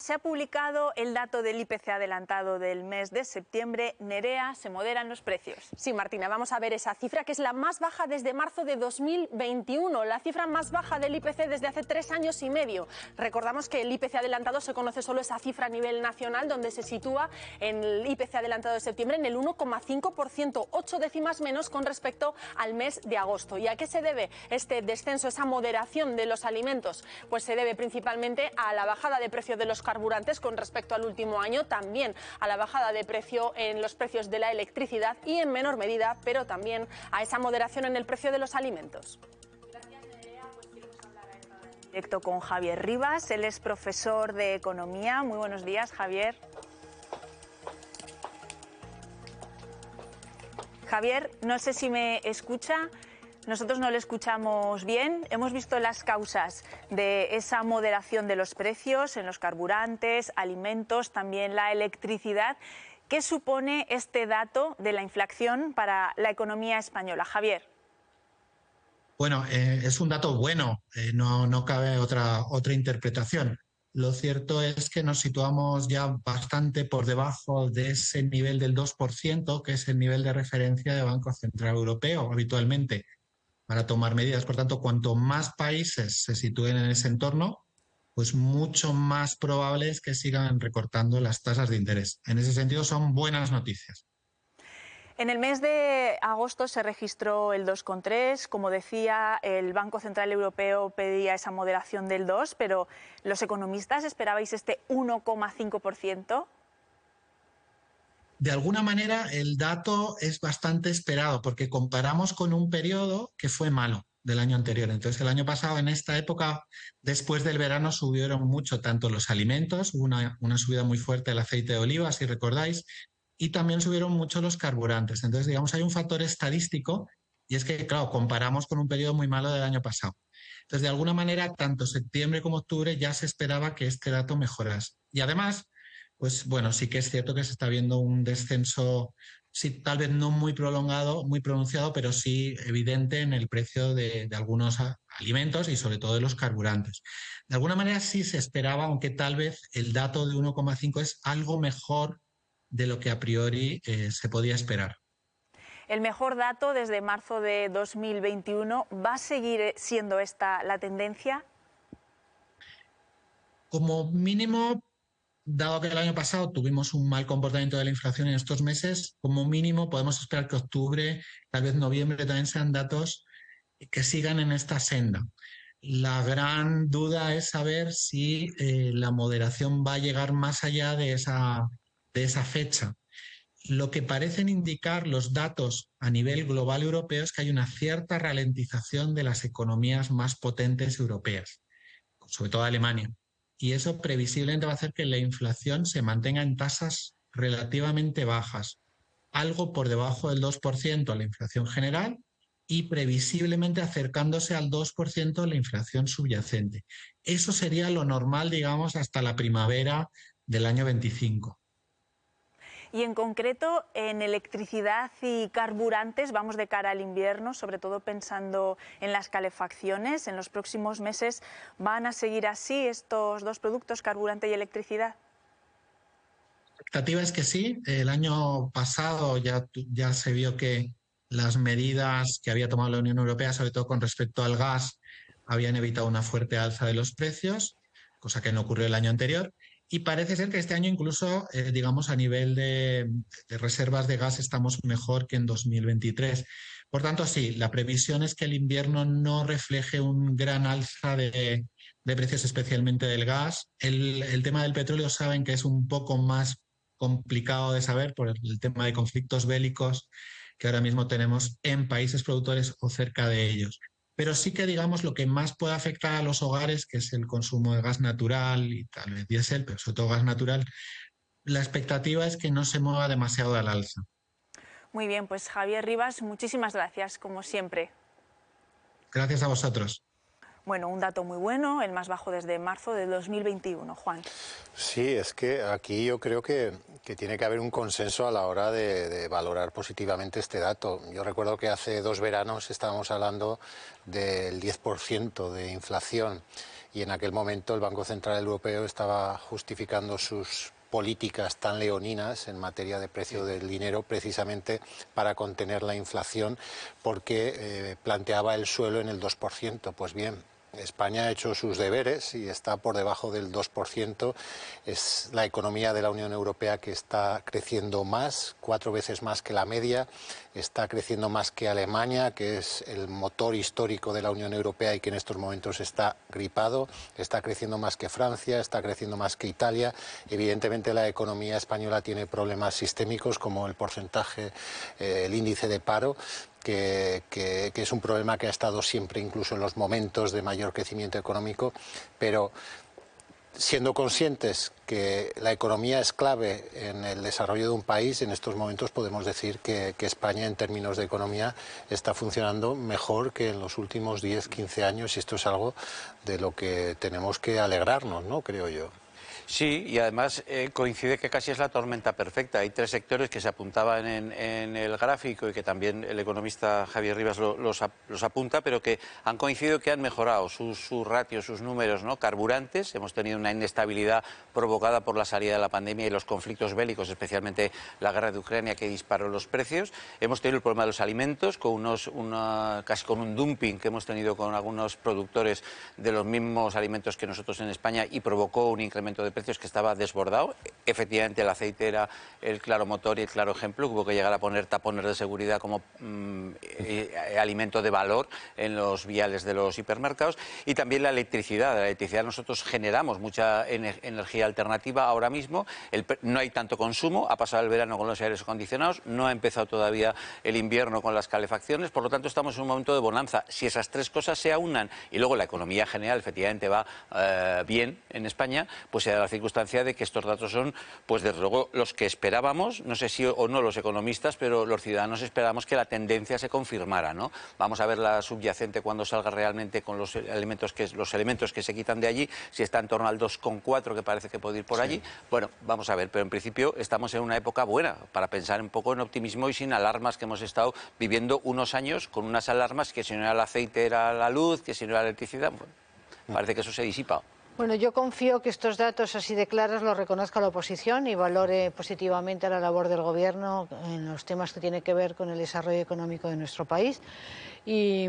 se ha publicado el dato del IPC adelantado del mes de septiembre. Nerea, se moderan los precios. Sí, Martina, vamos a ver esa cifra que es la más baja desde marzo de 2021, la cifra más baja del IPC desde hace 3 años y medio. Recordamos que el IPC adelantado se conoce solo esa cifra a nivel nacional, donde se sitúa en el IPC adelantado de septiembre en el 1,5%, 8 décimas menos con respecto al mes de agosto. ¿Y a qué se debe este descenso, esa moderación de los alimentos? Pues se debe principalmente a la bajada de precio de los carburantes con respecto al último año, también a la bajada de precio en los precios de la electricidad y en menor medida, pero también a esa moderación en el precio de los alimentos. Gracias, Nerea. Pues queremos hablar en directo con Javier Rivas. Él es profesor de Economía. Muy buenos días, Javier. Javier, no sé si me escucha. Nosotros no le escuchamos bien. Hemos visto las causas de esa moderación de los precios en los carburantes, alimentos, también la electricidad. ¿Qué supone este dato de la inflación para la economía española? Javier. Bueno, es un dato bueno, no cabe otra interpretación. Lo cierto es que nos situamos ya bastante por debajo de ese nivel del 2%, que es el nivel de referencia del Banco Central Europeo habitualmente para tomar medidas. Por tanto, cuanto más países se sitúen en ese entorno, pues mucho más probable es que sigan recortando las tasas de interés. En ese sentido, son buenas noticias. En el mes de agosto se registró el 2,3. Como decía, el Banco Central Europeo pedía esa moderación del 2, pero ¿los economistas esperabais este 1,5%? De alguna manera, el dato es bastante esperado porque comparamos con un periodo que fue malo del año anterior. Entonces, el año pasado, en esta época, después del verano, subieron mucho tanto los alimentos, hubo una subida muy fuerte del aceite de oliva, si recordáis, y también subieron mucho los carburantes. Entonces, digamos, hay un factor estadístico y es que, claro, comparamos con un periodo muy malo del año pasado. Entonces, de alguna manera, tanto septiembre como octubre ya se esperaba que este dato mejorase. Y además, pues bueno, sí que es cierto que se está viendo un descenso, sí, tal vez no muy prolongado, muy pronunciado, pero sí evidente en el precio de algunos alimentos y sobre todo de los carburantes. De alguna manera sí se esperaba, aunque tal vez el dato de 1,5 es algo mejor de lo que a priori se podía esperar. El mejor dato desde marzo de 2021, ¿va a seguir siendo esta la tendencia? Como mínimo, dado que el año pasado tuvimos un mal comportamiento de la inflación en estos meses, como mínimo podemos esperar que octubre, tal vez noviembre también sean datos que sigan en esta senda. La gran duda es saber si la moderación va a llegar más allá de esa fecha. Lo que parecen indicar los datos a nivel global europeo es que hay una cierta ralentización de las economías más potentes europeas, sobre todo Alemania. Y eso previsiblemente va a hacer que la inflación se mantenga en tasas relativamente bajas, algo por debajo del 2% la inflación general y previsiblemente acercándose al 2% la inflación subyacente. Eso sería lo normal, digamos, hasta la primavera del año 25. Y en concreto, en electricidad y carburantes, vamos de cara al invierno, sobre todo pensando en las calefacciones. ¿En los próximos meses van a seguir así estos dos productos, carburante y electricidad? La expectativa es que sí. El año pasado ya se vio que las medidas que había tomado la Unión Europea, sobre todo con respecto al gas, habían evitado una fuerte alza de los precios, cosa que no ocurrió el año anterior. Y parece ser que este año incluso, digamos, a nivel de reservas de gas estamos mejor que en 2023. Por tanto, sí, la previsión es que el invierno no refleje un gran alza de precios, especialmente del gas. El tema del petróleo saben que es un poco más complicado de saber por el tema de conflictos bélicos que ahora mismo tenemos en países productores o cerca de ellos. Pero sí que, digamos, lo que más puede afectar a los hogares, que es el consumo de gas natural y tal vez diésel, pero sobre todo gas natural, la expectativa es que no se mueva demasiado al alza. Muy bien, pues Javier Rivas, muchísimas gracias, como siempre. Gracias a vosotros. Bueno, un dato muy bueno, el más bajo desde marzo de 2021. Juan. Sí, es que aquí yo creo que tiene que haber un consenso a la hora de valorar positivamente este dato. Yo recuerdo que hace 2 veranos estábamos hablando del 10% de inflación y en aquel momento el Banco Central Europeo estaba justificando sus políticas tan leoninas en materia de precio del dinero precisamente para contener la inflación, porque planteaba el suelo en el 2%. Pues bien, España ha hecho sus deberes y está por debajo del 2%. Es la economía de la Unión Europea que está creciendo más, 4 veces más que la media. Está creciendo más que Alemania, que es el motor histórico de la Unión Europea y que en estos momentos está gripado. Está creciendo más que Francia, está creciendo más que Italia. Evidentemente la economía española tiene problemas sistémicos como el porcentaje, el índice de paro, que es un problema que ha estado siempre, incluso en los momentos de mayor crecimiento económico, pero siendo conscientes que la economía es clave en el desarrollo de un país, en estos momentos podemos decir que España en términos de economía está funcionando mejor que en los últimos 10, 15 años y esto es algo de lo que tenemos que alegrarnos, ¿no? Creo yo. Sí, y además coincide que casi es la tormenta perfecta. Hay 3 sectores que se apuntaban en el gráfico y que también el economista Javier Rivas los apunta, pero que han coincidido que han mejorado sus ratios, sus números, ¿no? Carburantes, hemos tenido una inestabilidad provocada por la salida de la pandemia y los conflictos bélicos, especialmente la guerra de Ucrania que disparó los precios. Hemos tenido el problema de los alimentos, casi con un dumping que hemos tenido con algunos productores de los mismos alimentos que nosotros en España y provocó un incremento de precios que estaba desbordado. Efectivamente, el aceite era el claro motor y el claro ejemplo. Hubo que llegar a poner tapones de seguridad como alimento de valor en los viales de los hipermercados. Y también la electricidad. La electricidad nosotros generamos mucha energía alternativa ahora mismo. No hay tanto consumo. Ha pasado el verano con los aires acondicionados. No ha empezado todavía el invierno con las calefacciones. Por lo tanto, estamos en un momento de bonanza. Si esas 3 cosas se aunan y luego la economía general efectivamente va bien en España, pues se da la circunstancia de que estos datos son, pues desde luego, los que esperábamos, no sé si o no los economistas, pero los ciudadanos esperábamos que la tendencia se confirmara, ¿no? Vamos a ver la subyacente cuando salga realmente con los elementos que se quitan de allí, si está en torno al 2,4, que parece que puede ir por allí. Bueno, vamos a ver, pero en principio estamos en una época buena para pensar un poco en optimismo y sin alarmas que hemos estado viviendo unos años con unas alarmas que si no era el aceite era la luz, que si no era la electricidad, bueno, parece que eso se disipa. Bueno, yo confío que estos datos así de claros los reconozca la oposición y valore positivamente la labor del Gobierno en los temas que tienen que ver con el desarrollo económico de nuestro país. Y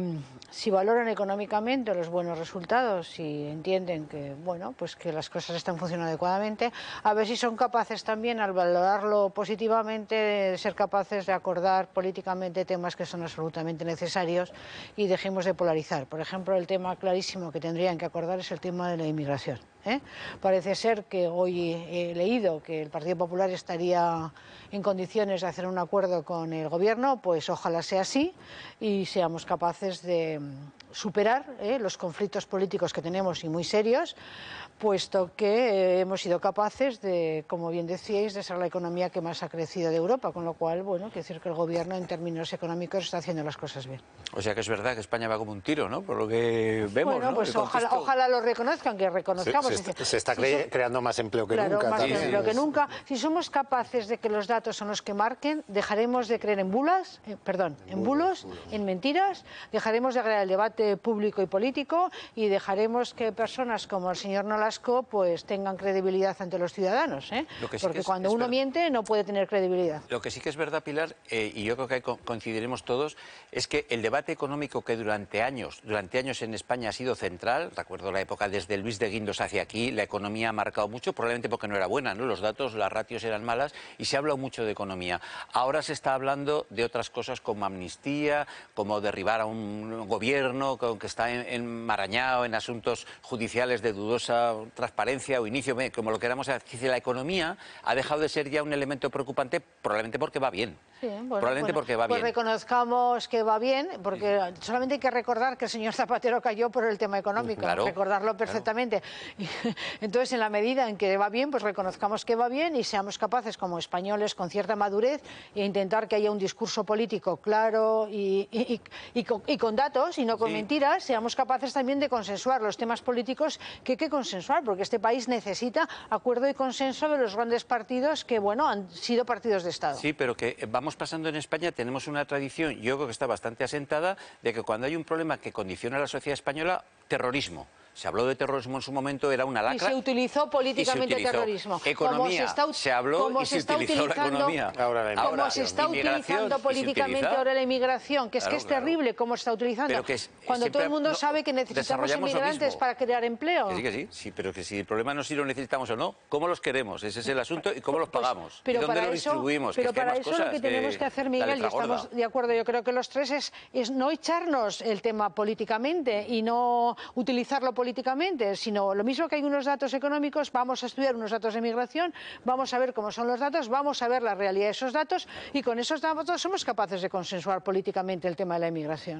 si valoran económicamente los buenos resultados y entienden que, bueno, pues que las cosas están funcionando adecuadamente, a ver si son capaces también, al valorarlo positivamente, de ser capaces de acordar políticamente temas que son absolutamente necesarios y dejemos de polarizar. Por ejemplo, el tema clarísimo que tendrían que acordar es el tema de la inmigración. Parece ser que hoy he leído que el Partido Popular estaría en condiciones de hacer un acuerdo con el Gobierno, pues ojalá sea así y seamos capaces de superar los conflictos políticos que tenemos y muy serios, puesto que hemos sido capaces de, como bien decíais, de ser la economía que más ha crecido de Europa, con lo cual, bueno, quiere decir que el Gobierno en términos económicos está haciendo las cosas bien. O sea que es verdad que España va como un tiro, ¿no? Por lo que vemos, bueno, ¿no? pues ojalá lo reconozcan, que reconozcamos. Se está creando más empleo que nunca. Más empleo que nunca. Si somos capaces de que los datos son los que marquen, dejaremos de creer en bulos, en mentiras, dejaremos de crear el debate público y político y dejaremos que personas como el señor Nolasco pues tengan credibilidad ante los ciudadanos, porque cuando uno miente no puede tener credibilidad. Lo que sí que es verdad, Pilar, y yo creo que coincidiremos todos, es que el debate económico que durante años en España ha sido central, recuerdo la época desde Luis de Guindos hacia aquí, la economía ha marcado mucho, probablemente porque no era buena, ¿no? Los datos, las ratios eran malas y se ha hablado mucho de economía. Ahora se está hablando de otras cosas como amnistía, como derribar a un gobierno que está enmarañado en asuntos judiciales de dudosa transparencia o inicio, como lo queramos decir. La economía ha dejado de ser ya un elemento preocupante, probablemente porque va bien. Sí, probablemente porque va bien. Pues reconozcamos que va bien, porque solamente hay que recordar que el señor Zapatero cayó por el tema económico, recordarlo perfectamente. Claro. Entonces, en la medida en que va bien, pues reconozcamos que va bien y seamos capaces, como españoles, con cierta madurez, e intentar que haya un discurso político claro y con datos y no con mentiras, seamos capaces también de consensuar los temas políticos que hay que consensuar, porque este país necesita acuerdo y consenso de los grandes partidos que, bueno, han sido partidos de Estado. Sí, pero que vamos pasando en España, tenemos una tradición, yo creo que está bastante asentada, de que cuando hay un problema que condiciona a la sociedad española, terrorismo. Se habló de terrorismo en su momento, era una lacra. Y se utilizó políticamente terrorismo. Economía, se habló y se utilizó la economía. Como se está utilizando políticamente ahora la inmigración, que es terrible cómo se está utilizando. Cuando todo el mundo sabe que necesitamos inmigrantes para crear empleo. Sí, pero que si el problema no es si los necesitamos o no, ¿cómo los queremos? Ese es el asunto y cómo los pagamos. Pero ¿Y dónde para los distribuimos? Pero para eso lo que tenemos que hacer, Miguel, y estamos de acuerdo, yo creo que los tres, es no echarnos el tema políticamente y no utilizarlo políticamente, sino lo mismo que hay unos datos económicos, vamos a estudiar unos datos de migración, vamos a ver cómo son los datos, vamos a ver la realidad de esos datos y con esos datos somos capaces de consensuar políticamente el tema de la inmigración.